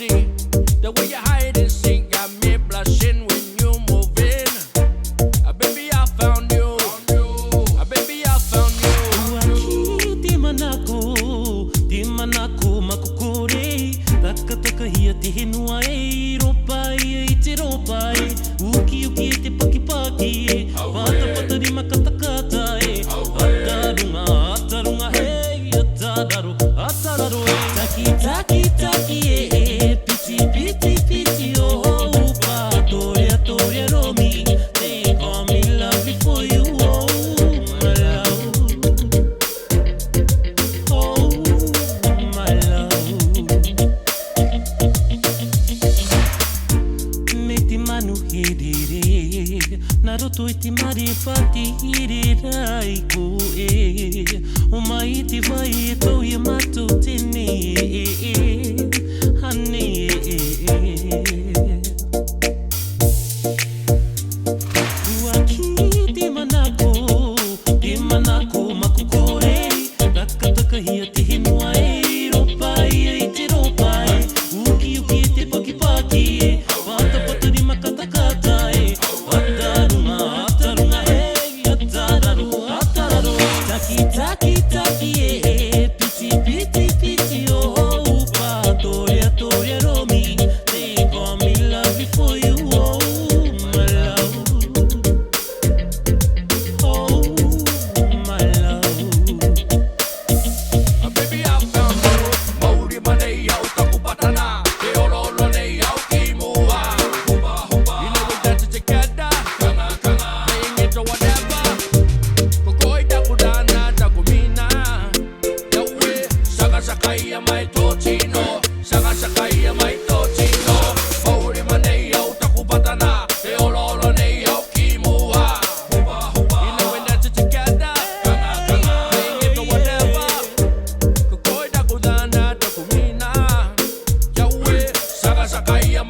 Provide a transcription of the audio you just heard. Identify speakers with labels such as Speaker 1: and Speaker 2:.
Speaker 1: see. The way you hide and seek got me blushing when you move in. Baby, I found you. Baby, I found you.
Speaker 2: Uaki di manako makukore. Taka taka hia te henua e ropa e te ropa e. Uki uki e te paki paki e. Pata pata di makatakata e. Atarunga hei atararo atararo e. Taki taki taki e. Piti piti piti oh upa. Toria toria romi. They call me lovely for you oh my love. Oh my love. Me te manu hedere. Naroto e te marifati hirirai ko e. O mai te vai e tau e matou tene hane Uaki te manako makukore. Taka taka hia te henua e ropa e te ropa e. Uki uki e te paki paki e. Pata pata di makatakata e. Atarunga hei atararo atararo e. Taki taki taki e. Piti piti piti oh upa. Toria toria romi. They call me lovely for you oh my love. Oh my love.
Speaker 1: Baby, I found you. Mauri manei au taku patana. Te ololo nei au ki mua. Huba, huba. You know we dance together. Kanga, kanga. Playing it or whatever. Kokoi taku dana, taku mina. Yaue, saka sakai ya mai tōtino. Saka sakai ya mai tōtino. Mauri manei au taku patana. Te ololo nei au ki mua. Huba, huba. You know we dance together. Kanga, kanga. Playing it or whatever. Kokoi taku dana, taku mina. Yaue, saka sakai ya